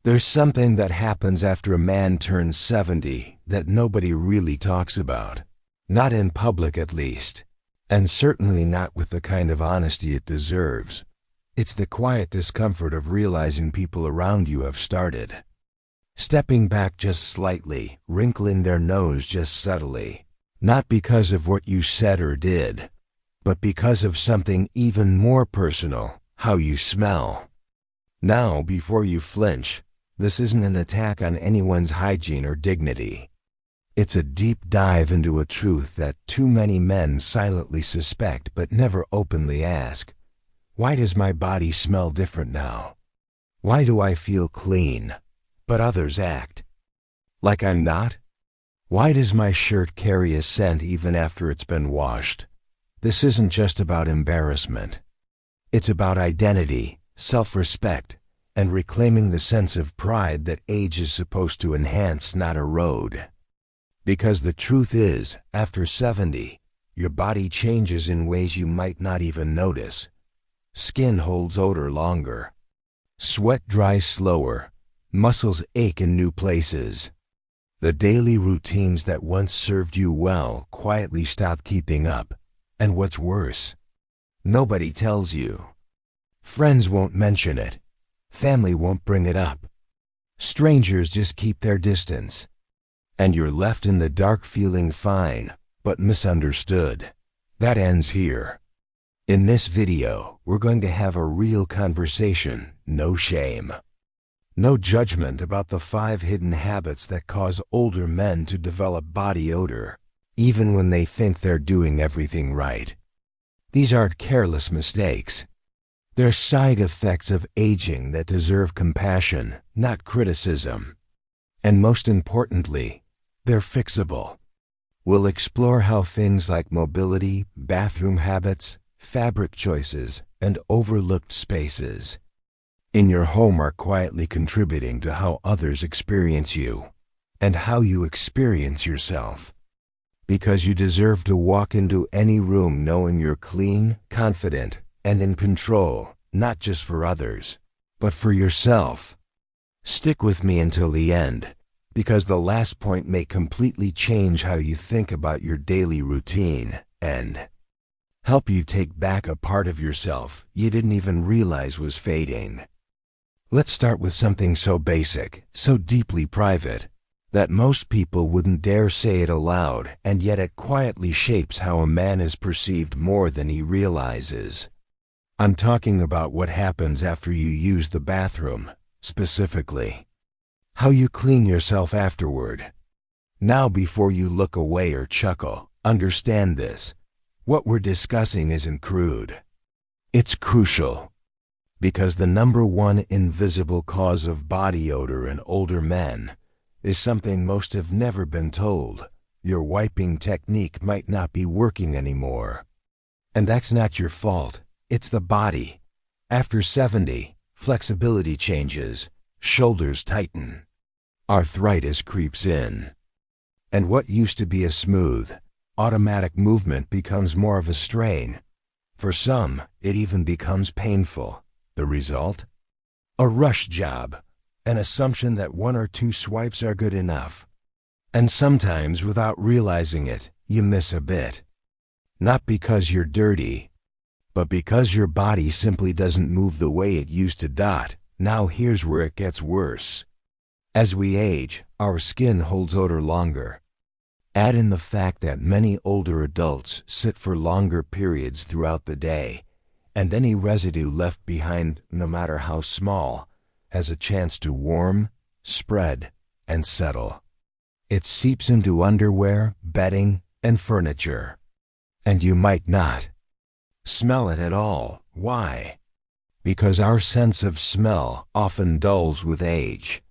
There's something that happens after a man turns 70 that nobody really talks about. Not in public, at least. And certainly not with the kind of honesty it deserves. It's the quiet discomfort of realizing people around you have started stepping back just slightly, wrinkling their nose just subtly. Not because of what you said or did, but because of something even more personal, how you smell. Now, before you flinch, this isn't an attack on anyone's hygiene or dignity. It's a deep dive into a truth that too many men silently suspect but never openly ask. Why does my body smell different now? Why do I feel clean, but others act like I'm not? Why does my shirt carry a scent even after it's been washed? This isn't just about embarrassment. It's about identity, self-respect, and reclaiming the sense of pride that age is supposed to enhance, not erode. Because the truth is, after 70, your body changes in ways you might not even notice. Skin holds odor longer. Sweat dries slower. Muscles ache in new places. The daily routines that once served you well quietly stop keeping up. And what's worse, nobody tells you. Friends won't mention it. Family won't bring it up. Strangers just keep their distance. And you're left in the dark feeling fine, but misunderstood. That ends here. In this video, we're going to have a real conversation, no shame. No judgment about the 5 hidden habits that cause older men to develop body odor, even when they think they're doing everything right. These aren't careless mistakes. They're side effects of aging that deserve compassion, not criticism. And most importantly, they're fixable. We'll explore how things like mobility, bathroom habits, fabric choices, and overlooked spaces in your home are quietly contributing to how others experience you and how you experience yourself. Because you deserve to walk into any room knowing you're clean, confident, and in control, not just for others, but for yourself. Stick with me until the end, because the last point may completely change how you think about your daily routine and help you take back a part of yourself you didn't even realize was fading. Let's start with something so basic, so deeply private, that most people wouldn't dare say it aloud, and yet it quietly shapes how a man is perceived more than he realizes. I'm talking about what happens after you use the bathroom, specifically. How you clean yourself afterward. Now, before you look away or chuckle, understand this. What we're discussing isn't crude. It's crucial. Because the number one invisible cause of body odor in older men is something most have never been told. Your wiping technique might not be working anymore. And that's not your fault. It's the body. After 70, flexibility changes, shoulders tighten, arthritis creeps in. And what used to be a smooth, automatic movement becomes more of a strain. For some, it even becomes painful. The result? A rush job, an assumption that 1 or 2 swipes are good enough. And sometimes, without realizing it, you miss a bit. Not because you're dirty, but because your body simply doesn't move the way it used to. Now here's where it gets worse. As we age, our skin holds odor longer. Add in the fact that many older adults sit for longer periods throughout the day, and any residue left behind, no matter how small, has a chance to warm, spread, and settle. It seeps into underwear, bedding, and furniture. And you might not smell it at all. Why? Because our sense of smell often dulls with age.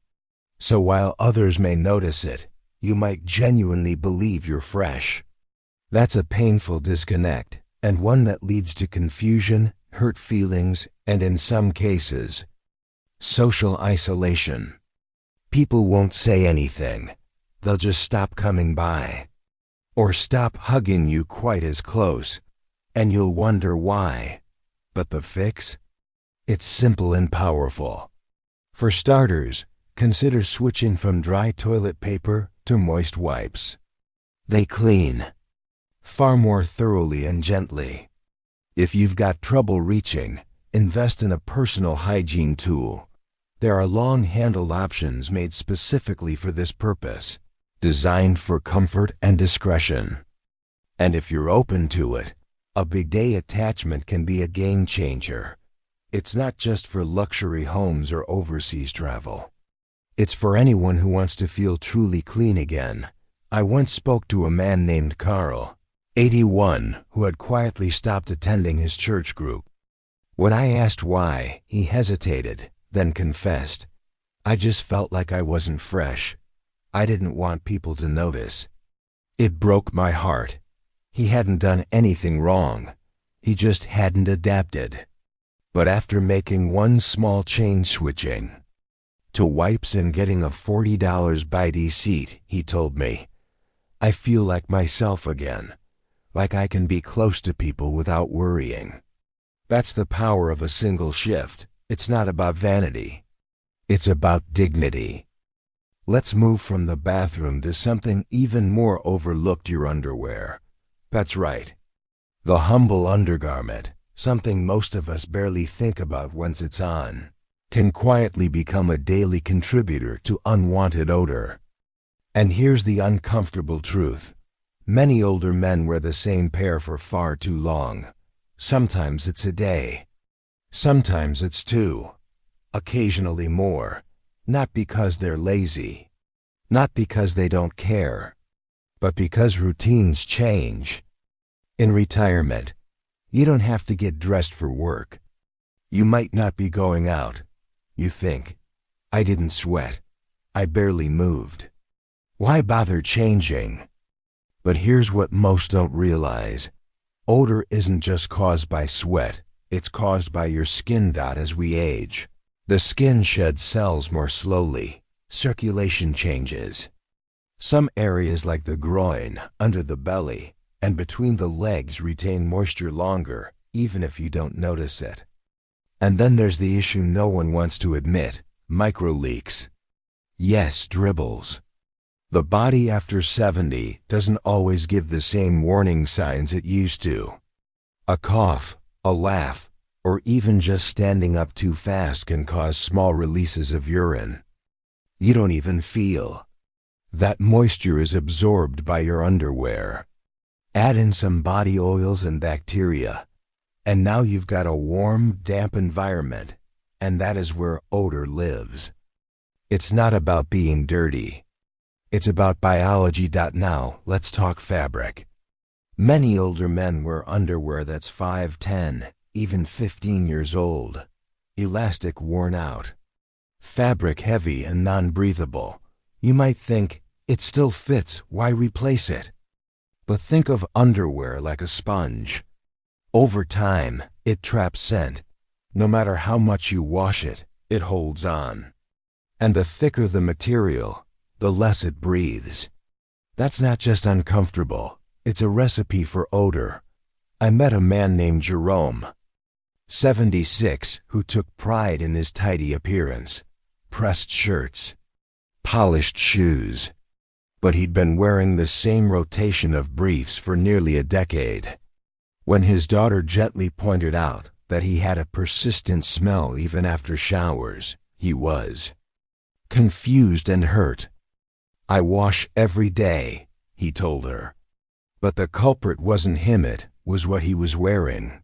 So while others may notice it, you might genuinely believe you're fresh. That's a painful disconnect, and one that leads to confusion, hurt feelings, and in some cases, social isolation. People won't say anything. They'll just stop coming by, or stop hugging you quite as close, and you'll wonder why. But the fix? It's simple and powerful. For starters, consider switching from dry toilet paper to moist wipes. They clean far more thoroughly and gently. If you've got trouble reaching, invest in a personal hygiene tool. There are long-handled options made specifically for this purpose, designed for comfort and discretion. And if you're open to it, a bidet attachment can be a game changer. It's not just for luxury homes or overseas travel. It's for anyone who wants to feel truly clean again. I once spoke to a man named Carl, 81, who had quietly stopped attending his church group. When I asked why, he hesitated, then confessed, "I just felt like I wasn't fresh. I didn't want people to notice." It broke my heart. He hadn't done anything wrong. He just hadn't adapted. But after making one small change, switching to wipes and getting a $40 bidet seat, he told me, "I feel like myself again, like I can be close to people without worrying." That's the power of a single shift. It's not about vanity. It's about dignity. Let's move from the bathroom to something even more overlooked: your underwear. That's right. The humble undergarment, something most of us barely think about once it's on, can quietly become a daily contributor to unwanted odor. And here's the uncomfortable truth. Many older men wear the same pair for far too long. Sometimes it's a day. Sometimes it's two. Occasionally more. Not because they're lazy. Not because they don't care. But because routines change. In retirement, you don't have to get dressed for work. You might not be going out. You think, "I didn't sweat. I barely moved. Why bother changing?" But here's what most don't realize. Odor isn't just caused by sweat. It's caused by your skin. As we age, the skin sheds cells more slowly. Circulation changes. Some areas like the groin, under the belly, and between the legs retain moisture longer, even if you don't notice it. And then there's the issue no one wants to admit: microleaks. Yes, dribbles. The body after 70 doesn't always give the same warning signs it used to. A cough, a laugh, or even just standing up too fast can cause small releases of urine. You don't even feel. That moisture is absorbed by your underwear. Add in some body oils and bacteria, and now you've got a warm, damp environment, and that is where odor lives. It's not about being dirty. It's about biology. Now, let's talk fabric. Many older men wear underwear that's 5, 10, even 15 years old. Elastic, worn out. Fabric heavy and non-breathable. You might think, it still fits, why replace it? But think of underwear like a sponge. Over time, it traps scent. No matter how much you wash it, it holds on. And the thicker the material, the less it breathes. That's not just uncomfortable, it's a recipe for odor. I met a man named Jerome, 76, who took pride in his tidy appearance. Pressed shirts, polished shoes. But he'd been wearing the same rotation of briefs for nearly a decade. When his daughter gently pointed out that he had a persistent smell even after showers, he was confused and hurt. "I wash every day," he told her. But the culprit wasn't him, it was what he was wearing.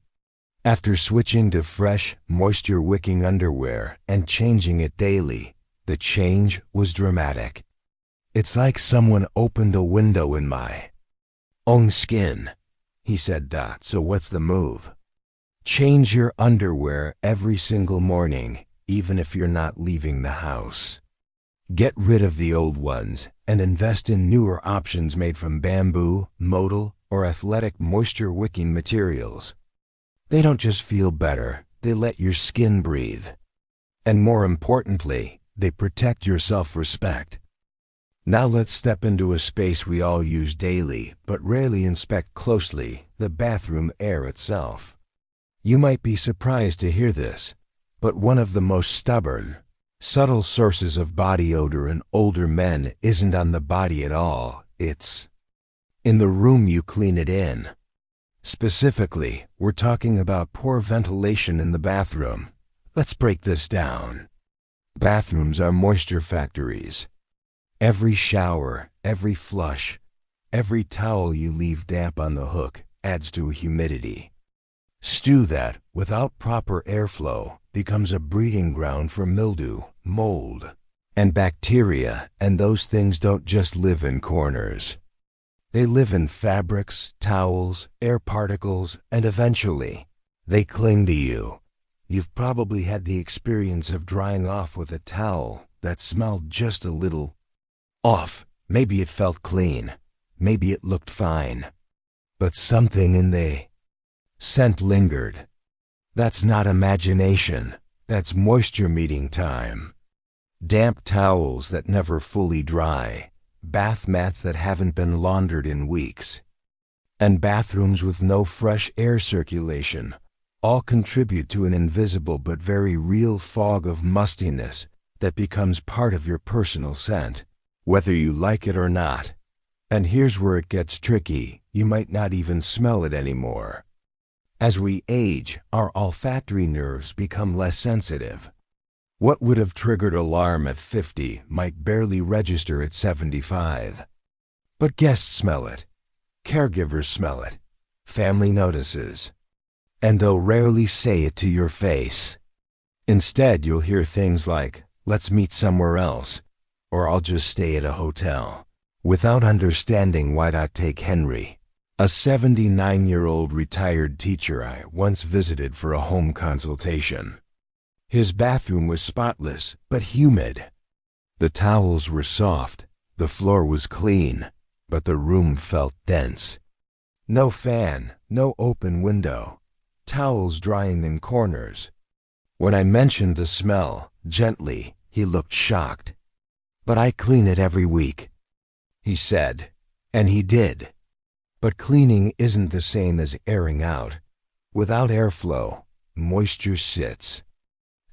After switching to fresh, moisture-wicking underwear and changing it daily, the change was dramatic. "It's like someone opened a window in my own skin," he said. So what's the move? Change your underwear every single morning, even if you're not leaving the house. Get rid of the old ones and invest in newer options made from bamboo, modal, or athletic moisture-wicking materials. They don't just feel better, they let your skin breathe. And more importantly, they protect your self-respect. Now let's step into a space we all use daily but rarely inspect closely: the bathroom air itself. You might be surprised to hear this, but one of the most stubborn, Subtle sources of body odor in older men isn't on the body at all, it's in the room you clean it in. Specifically, we're talking about poor ventilation in the bathroom. Let's break this down. Bathrooms are moisture factories. Every shower, every flush, every towel you leave damp on the hook adds to humidity. Stew that, without proper airflow, becomes a breeding ground for mildew, mold, and bacteria, and those things don't just live in corners. They live in fabrics, towels, air particles, and eventually, they cling to you. You've probably had the experience of drying off with a towel that smelled just a little off. Maybe it felt clean. Maybe it looked fine. But something in the scent lingered. That's not imagination. That's moisture meeting time. Damp towels that never fully dry. Bath mats that haven't been laundered in weeks. And bathrooms with no fresh air circulation all contribute to an invisible but very real fog of mustiness that becomes part of your personal scent, whether you like it or not. And here's where it gets tricky. You might not even smell it anymore. As we age, our olfactory nerves become less sensitive. What would have triggered alarm at 50 might barely register at 75. But guests smell it. Caregivers smell it. Family notices. And they'll rarely say it to your face. Instead, you'll hear things like, "Let's meet somewhere else," or "I'll just stay at a hotel." Without understanding why. Take Henry, a 79-year-old retired teacher I once visited for a home consultation. His bathroom was spotless, but humid. The towels were soft, the floor was clean, but the room felt dense. No fan, no open window, towels drying in corners. When I mentioned the smell, gently, he looked shocked. "But I clean it every week," he said. And he did. But cleaning isn't the same as airing out. Without airflow, moisture sits.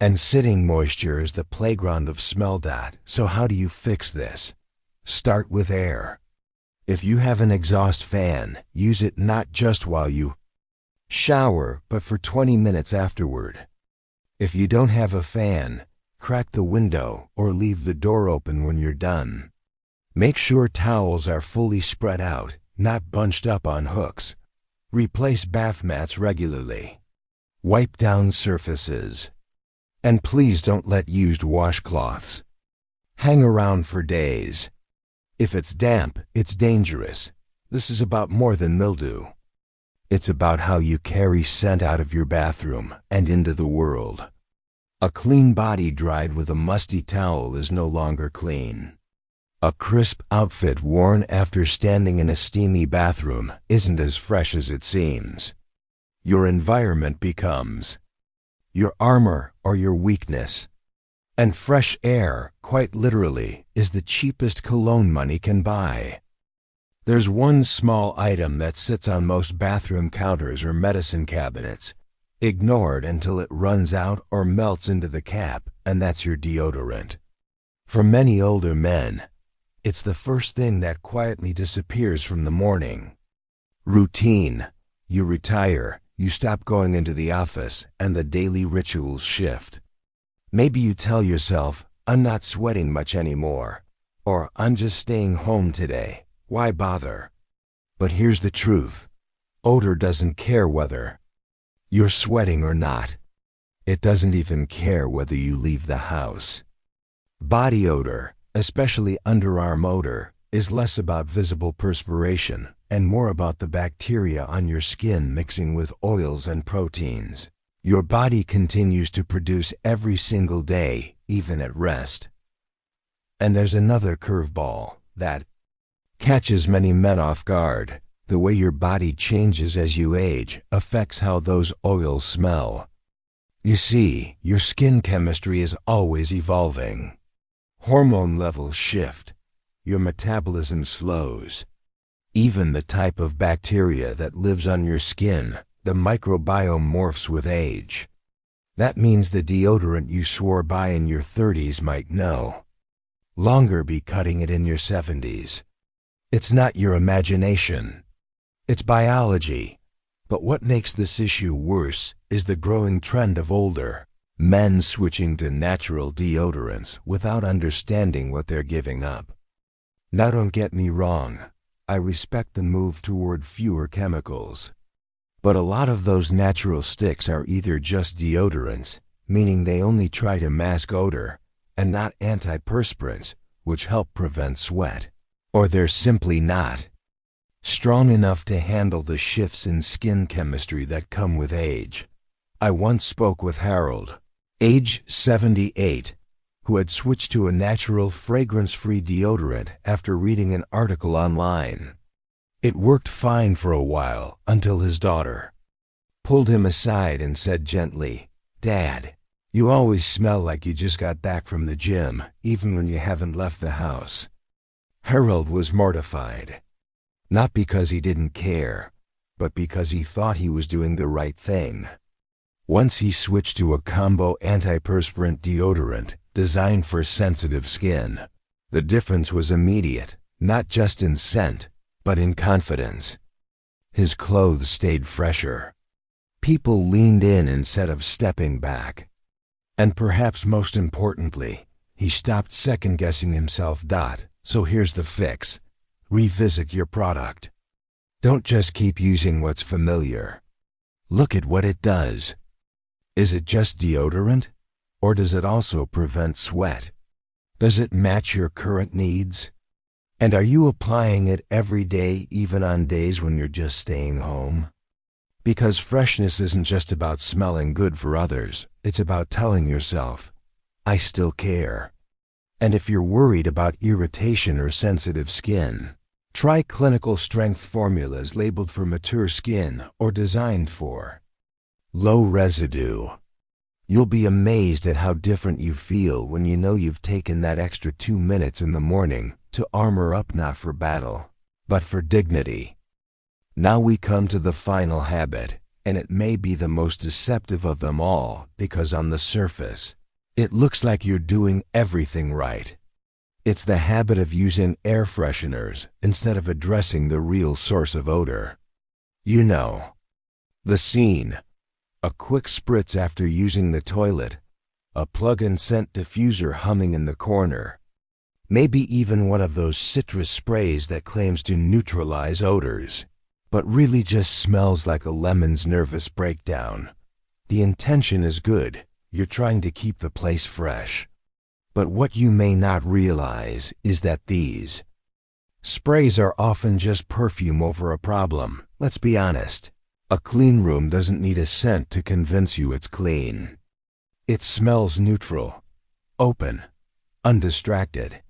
And sitting moisture is the playground of smell. So how do you fix this? Start with air. If you have an exhaust fan, use it not just while you shower, but for 20 minutes afterward. If you don't have a fan, crack the window or leave the door open when you're done. Make sure towels are fully spread out, not bunched up on hooks. Replace bath mats regularly. Wipe down surfaces. And please don't let used washcloths hang around for days. If it's damp, it's dangerous. This is about more than mildew. It's about how you carry scent out of your bathroom and into the world. A clean body dried with a musty towel is no longer clean. A crisp outfit worn after standing in a steamy bathroom isn't as fresh as it seems. Your environment becomes your armor or your weakness. And fresh air, quite literally, is the cheapest cologne money can buy. There's one small item that sits on most bathroom counters or medicine cabinets, ignored until it runs out or melts into the cap, and that's your deodorant. For many older men, it's the first thing that quietly disappears from the morning. Routine. You retire, you stop going into the office, and the daily rituals shift. Maybe you tell yourself, "I'm not sweating much anymore," or "I'm just staying home today. Why bother?" But here's the truth. Odor doesn't care whether you're sweating or not. It doesn't even care whether you leave the house. Body odor, especially underarm odor, is less about visible perspiration and more about the bacteria on your skin mixing with oils and proteins. Your body continues to produce every single day, even at rest. And there's another curveball that catches many men off guard. The way your body changes as you age affects how those oils smell. You see, your skin chemistry is always evolving. Hormone levels shift. Your metabolism slows. Even the type of bacteria that lives on your skin, the microbiome, morphs with age. That means the deodorant you swore by in your 30s might no longer be cutting it in your 70s. It's not your imagination. It's biology. But what makes this issue worse is the growing trend of older men switching to natural deodorants without understanding what they're giving up. Now don't get me wrong, I respect the move toward fewer chemicals. But a lot of those natural sticks are either just deodorants, meaning they only try to mask odor, and not antiperspirants, which help prevent sweat. Or they're simply not strong enough to handle the shifts in skin chemistry that come with age. I once spoke with Harold, age 78, who had switched to a natural fragrance-free deodorant after reading an article online. It worked fine for a while until his daughter pulled him aside and said gently, "Dad, you always smell like you just got back from the gym, even when you haven't left the house." Harold was mortified. Not because he didn't care, but because he thought he was doing the right thing. Once he switched to a combo antiperspirant deodorant designed for sensitive skin, the difference was immediate, not just in scent, but in confidence. His clothes stayed fresher. People leaned in instead of stepping back. And perhaps most importantly, he stopped second-guessing himself. So here's the fix. Revisit your product. Don't just keep using what's familiar. Look at what it does. Is it just deodorant? Or does it also prevent sweat? Does it match your current needs? And are you applying it every day, even on days when you're just staying home? Because freshness isn't just about smelling good for others, it's about telling yourself, I still care. And if you're worried about irritation or sensitive skin, try clinical strength formulas labeled for mature skin or designed for low residue. You'll be amazed at how different you feel when you know you've taken that extra 2 minutes in the morning to armor up, not for battle, but for dignity. Now we come to the final habit, and it may be the most deceptive of them all because on the surface, it looks like you're doing everything right. It's the habit of using air fresheners instead of addressing the real source of odor. You know, the scene. A quick spritz after using the toilet, a plug-in scent diffuser humming in the corner, maybe even one of those citrus sprays that claims to neutralize odors, but really just smells like a lemon's nervous breakdown. The intention is good, you're trying to keep the place fresh. But what you may not realize is that these sprays are often just perfume over a problem. Let's be honest. A clean room doesn't need a scent to convince you it's clean. It smells neutral, open, undistracted.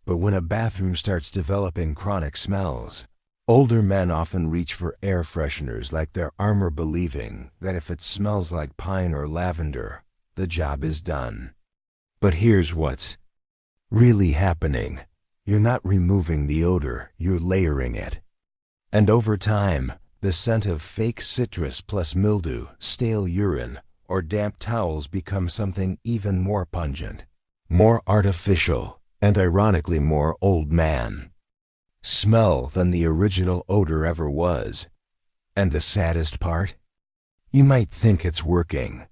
But when a bathroom starts developing chronic smells, older men often reach for air fresheners like their armor, believing that if it smells like pine or lavender, the job is done. But here's what's really happening. You're not removing the odor, you're layering it. And over time, the scent of fake citrus plus mildew, stale urine, or damp towels becomes something even more pungent, more artificial, and ironically more old man smell than the original odor ever was. And the saddest part? You might think it's working.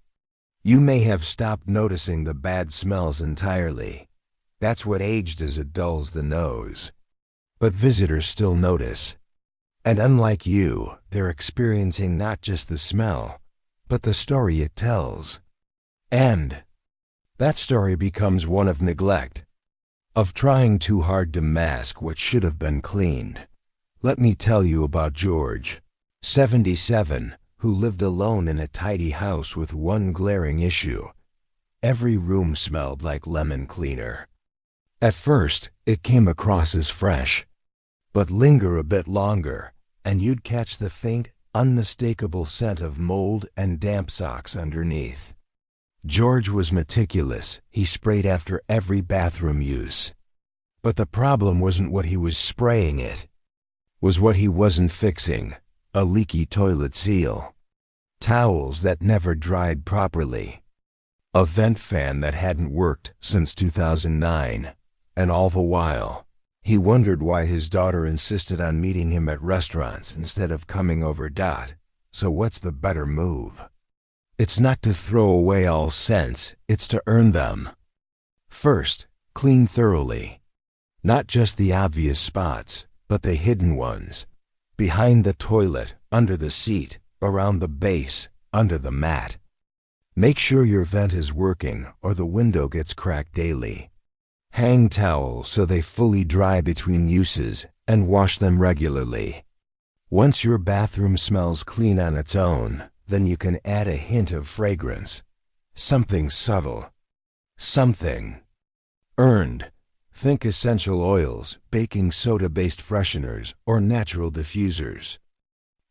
You may have stopped noticing the bad smells entirely. That's what age does, it dulls the nose. But visitors still notice. And unlike you, they're experiencing not just the smell, but the story it tells. And that story becomes one of neglect, of trying too hard to mask what should have been cleaned. Let me tell you about George, 77, who lived alone in a tidy house with one glaring issue. Every room smelled like lemon cleaner. At first, it came across as fresh. But linger a bit longer, and you'd catch the faint, unmistakable scent of mold and damp socks underneath. George was meticulous. He sprayed after every bathroom use. But the problem wasn't what he was spraying, it was what he wasn't fixing: a leaky toilet seal, towels that never dried properly, A vent fan that hadn't worked since 2009, and all the while, he wondered why his daughter insisted on meeting him at restaurants instead of coming over. So what's the better move? It's not to throw away all scents, it's to earn them. First, clean thoroughly. Not just the obvious spots, but the hidden ones. Behind the toilet, under the seat, around the base, under the mat. Make sure your vent is working or the window gets cracked daily. Hang towels so they fully dry between uses and wash them regularly. Once your bathroom smells clean on its own, then you can add a hint of fragrance. Something subtle. Something earned. Think essential oils, baking soda-based fresheners, or natural diffusers.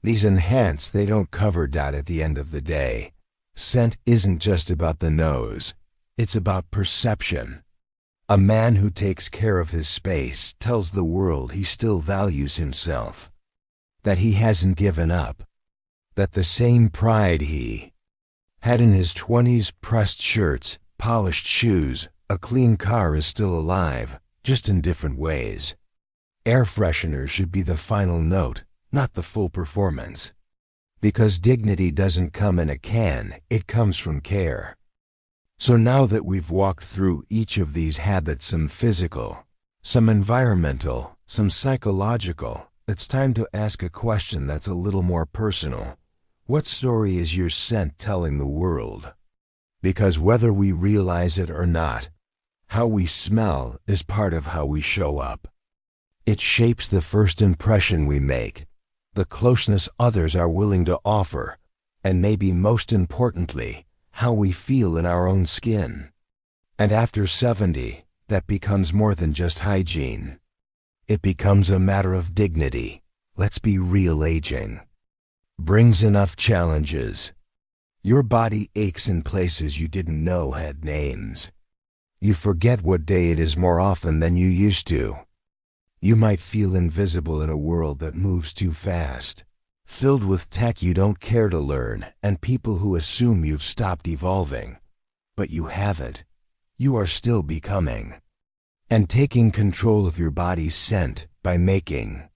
These enhance, they don't cover. At the end of the day, scent isn't just about the nose, it's about perception. A man who takes care of his space tells the world he still values himself, that he hasn't given up, that the same pride he had in his 20s, pressed shirts, polished shoes, a clean car, is still alive, just in different ways. Air fresheners should be the final note, not the full performance. Because dignity doesn't come in a can, it comes from care. So now that we've walked through each of these habits, some physical, some environmental, some psychological, it's time to ask a question that's a little more personal. What story is your scent telling the world? Because whether we realize it or not, how we smell is part of how we show up. It shapes the first impression we make, the closeness others are willing to offer, and maybe most importantly, how we feel in our own skin. And after 70, that becomes more than just hygiene. It becomes a matter of dignity. Let's be real, aging brings enough challenges. Your body aches in places you didn't know had names. You forget what day it is more often than you used to. You might feel invisible in a world that moves too fast, filled with tech you don't care to learn and people who assume you've stopped evolving. But you haven't. You are still becoming. And taking control of your body's scent by making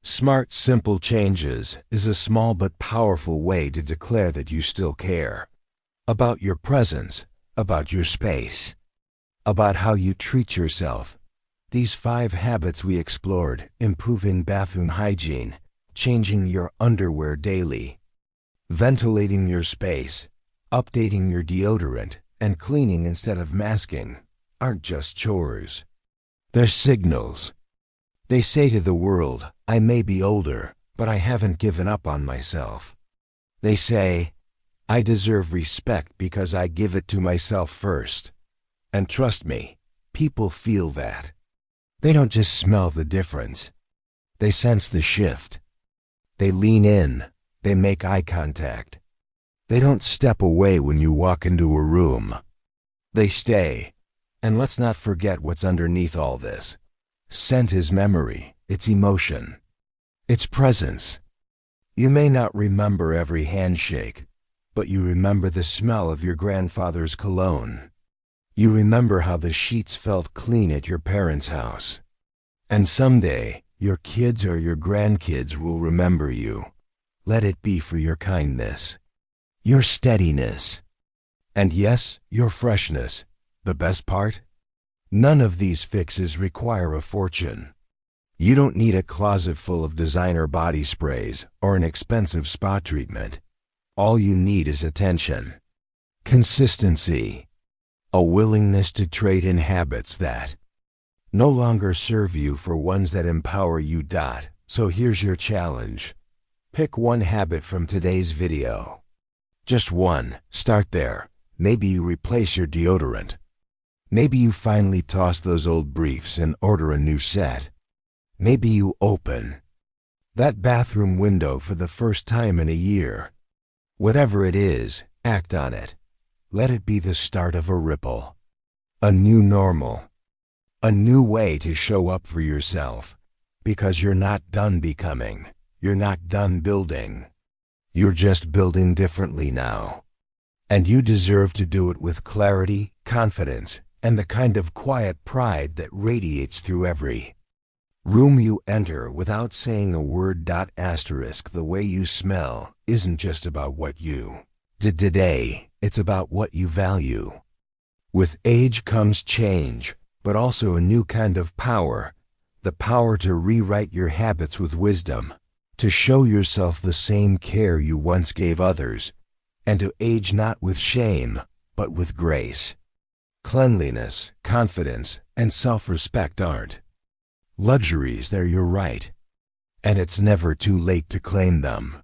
smart, simple changes is a small but powerful way to declare that you still care. About your presence, about your space, about how you treat yourself. These 5 habits we explored: improving bathroom hygiene, changing your underwear daily, ventilating your space, updating your deodorant, and cleaning instead of masking, aren't just chores. They're signals. They say to the world, I may be older, but I haven't given up on myself. They say, I deserve respect because I give it to myself first. And trust me, people feel that. They don't just smell the difference. They sense the shift. They lean in. They make eye contact. They don't step away when you walk into a room. They stay. And let's not forget what's underneath all this. Scent is memory. It's emotion. It's presence. You may not remember every handshake, but you remember the smell of your grandfather's cologne. You remember how the sheets felt clean at your parents' house. And someday, your kids or your grandkids will remember you. Let it be for your kindness, your steadiness, and yes, your freshness. The best part? None of these fixes require a fortune. You don't need a closet full of designer body sprays or an expensive spa treatment. All you need is attention, consistency, a willingness to trade in habits that no longer serve you for ones that empower you. So here's your challenge. Pick one habit from today's video. Just one. Start there. Maybe you replace your deodorant. Maybe you finally toss those old briefs and order a new set. Maybe you open that bathroom window for the first time in a year. Whatever it is, act on it. Let it be the start of a ripple. A new normal. A new way to show up for yourself. Because you're not done becoming. You're not done building. You're just building differently now. And you deserve to do it with clarity, confidence, and the kind of quiet pride that radiates through every room you enter without saying a word. The way you smell isn't just about what you did today, it's about what you value. With age comes change, but also a new kind of power, the power to rewrite your habits with wisdom, to show yourself the same care you once gave others, and to age not with shame, but with grace. Cleanliness, confidence, and self-respect aren't luxuries, they're your right. And it's never too late to claim them.